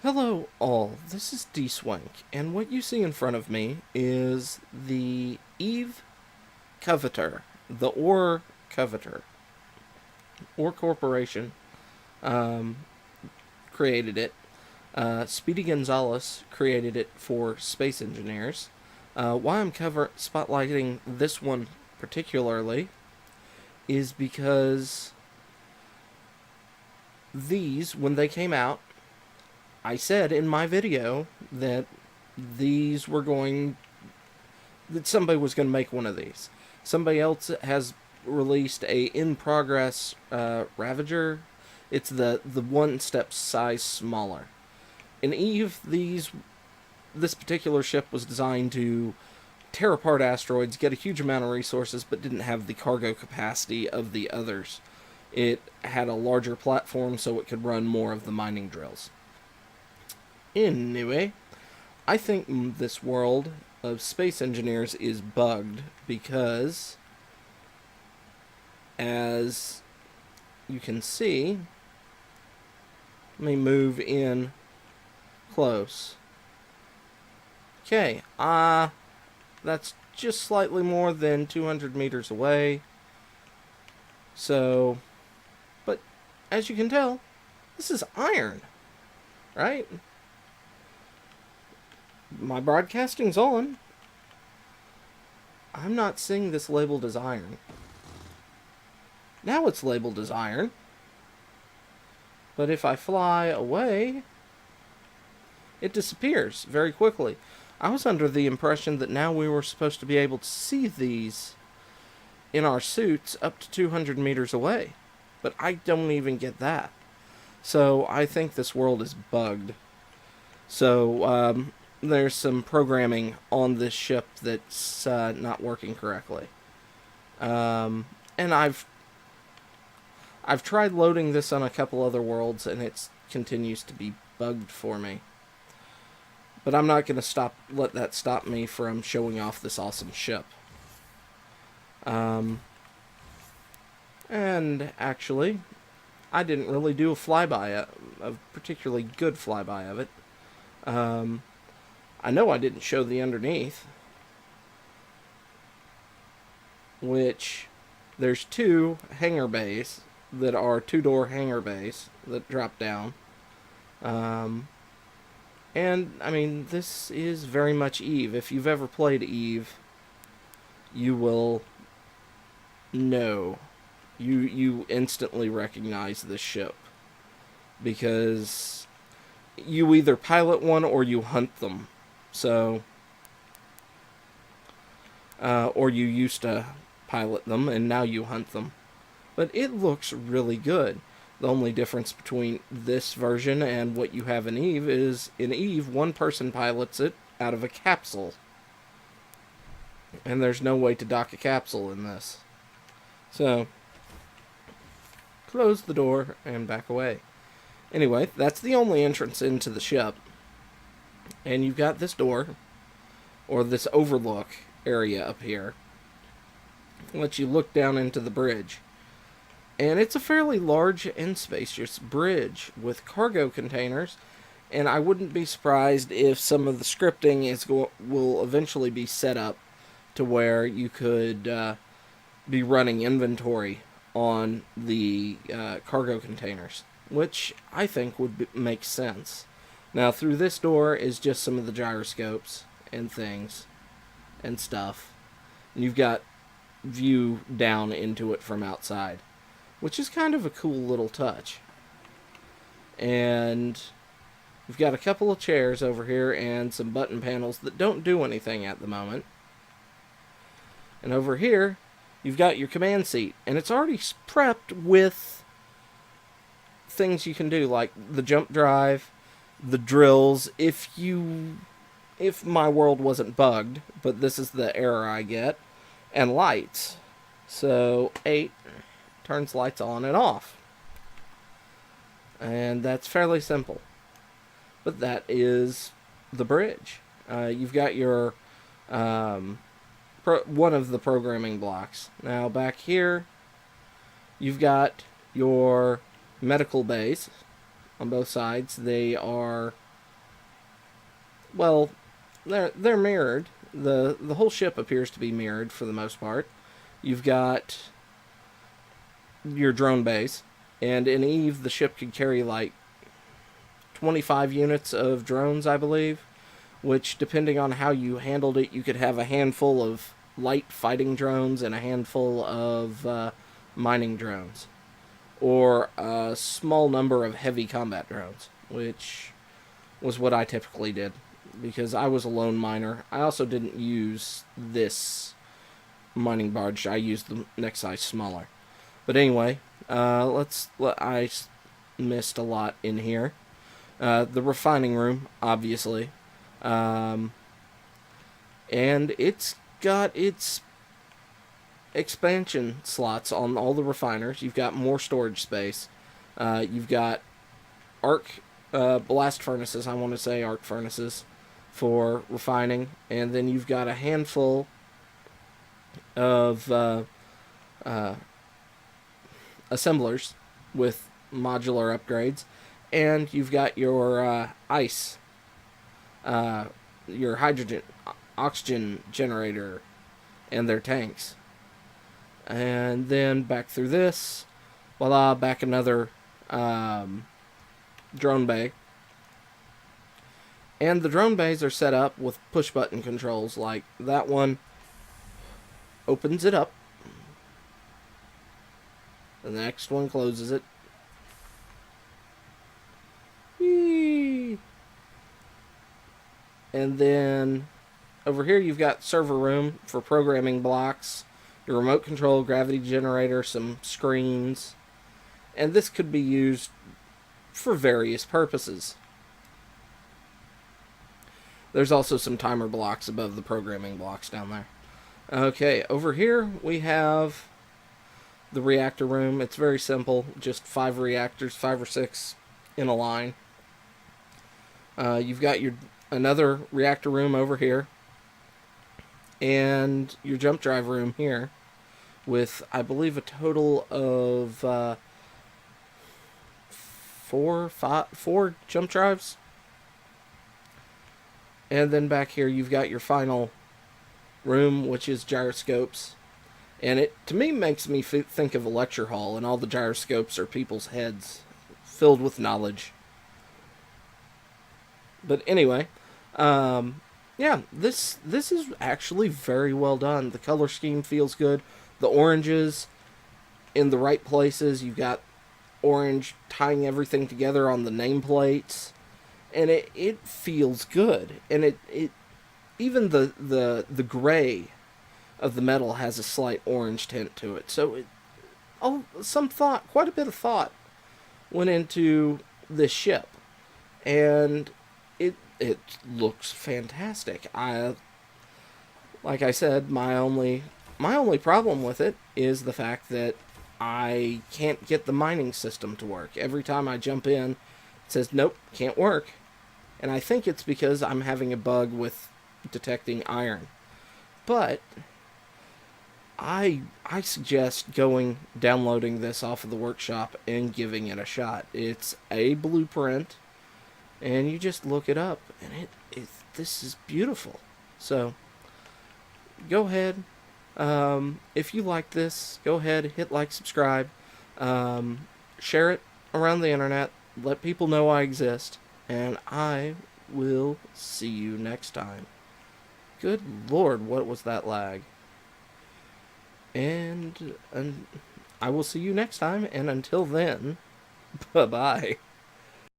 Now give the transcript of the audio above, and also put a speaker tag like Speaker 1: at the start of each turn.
Speaker 1: Hello all, this is D-Swank, and what you see in front of me is the Eve Covetor, the O.R.E. Covetor. O.R.E. Corporation created it. Speedy Gonzalez created it for space engineers. Why I'm spotlighting this one particularly is because these, when they came out, I said in my video that these were going that somebody was going to make one of these. Somebody else has released a in progress Ravager. It's the one step size smaller. In Eve, this particular ship was designed to tear apart asteroids, get a huge amount of resources, but didn't have the cargo capacity of the others. It had a larger platform so it could run more of the mining drills. Anyway, I think this world of space engineers is bugged because, as you can see, let me move in close. Okay, that's just slightly more than 200 meters away. So, but as you can tell, this is iron, right? My broadcasting's on. I'm not seeing this labeled as iron. Now it's labeled as iron. But if I fly away, it disappears very quickly. I was under the impression that now we were supposed to be able to see these in our suits up to 200 meters away. But I don't even get that. So I think this world is bugged. So, there's some programming on this ship that's not working correctly. And I've tried loading this on a couple other worlds, and it continues to be bugged for me. But I'm not going to let that stop me from showing off this awesome ship. And actually, I didn't really do a particularly good flyby of it. I know I didn't show the underneath, which there's two hangar bays that are two-door hangar bays that drop down. And, I mean, this is very much Eve. If you've ever played Eve, you will know. You instantly recognize this ship. Because you either pilot one or you hunt them. So, or you used to pilot them and now you hunt them. But it looks really good. The only difference between this version and what you have in Eve is in Eve, one person pilots it out of a capsule. And there's no way to dock a capsule in this. So, close the door and back away. Anyway, that's the only entrance into the ship. And you've got this door, or this overlook area up here. It lets you look down into the bridge. And it's a fairly large and spacious bridge with cargo containers. And I wouldn't be surprised if some of the scripting will eventually be set up to where you could be running inventory on the cargo containers, which I think would make sense. Now, through this door is just some of the gyroscopes and things and stuff. And you've got view down into it from outside, which is kind of a cool little touch. And we've got a couple of chairs over here and some button panels that don't do anything at the moment. And over here, you've got your command seat, and it's already prepped with things you can do, like the jump drive, the drills, if my world wasn't bugged, but this is the error I get, and lights. So 8 turns lights on and off. And that's fairly simple. But that is the bridge. You've got your one of the programming blocks. Now back here, you've got your medical bays on both sides. They are well, they're mirrored. The whole ship appears to be mirrored for the most part. You've got your drone base, and in Eve the ship could carry like 25 units of drones, I believe, which, depending on how you handled it, you could have a handful of light fighting drones and a handful of mining drones, or a small number of heavy combat drones, which was what I typically did because I was a lone miner. I also didn't use this mining barge. I used the next size smaller. But anyway, I missed a lot in here. The refining room, obviously. And it's got its expansion slots on all the refiners. You've got more storage space. You've got blast furnaces, I want to say arc furnaces for refining. And then you've got a handful of assemblers with modular upgrades. And you've got your ice, your oxygen generator, and their tanks. And then back through this, voila, back another drone bay. And the drone bays are set up with push button controls, like that one opens it up, and the next one closes it. Whee! And then over here you've got server room for programming blocks, your remote control, gravity generator, some screens, and this could be used for various purposes. There's also some timer blocks above the programming blocks down there. Okay, over here we have the reactor room. It's very simple, just 5 reactors, 5 or 6 in a line. You've got another reactor room over here, and your jump drive room here, with I believe a total of 4 jump drives. And then back here you've got your final room, which is gyroscopes. And it, to me, makes me think of a lecture hall, and all the gyroscopes are people's heads filled with knowledge. But anyway, yeah, this is actually very well done. The color scheme feels good. The oranges in the right places. You've got orange tying everything together on the nameplates. And it feels good. And it even the gray of the metal has a slight orange tint to it. So quite a bit of thought went into this ship. And it looks fantastic. Like I said, my only problem with it is the fact that I can't get the mining system to work. Every time I jump in, it says, nope, can't work. And I think it's because I'm having a bug with detecting iron. But I suggest downloading this off of the workshop and giving it a shot. It's a blueprint, and you just look it up, and this is beautiful. So go ahead. If you like this, go ahead, hit like, subscribe, share it around the internet, let people know I exist, and I will see you next time. Good Lord, what was that lag? And I will see you next time, and until then, bye-bye.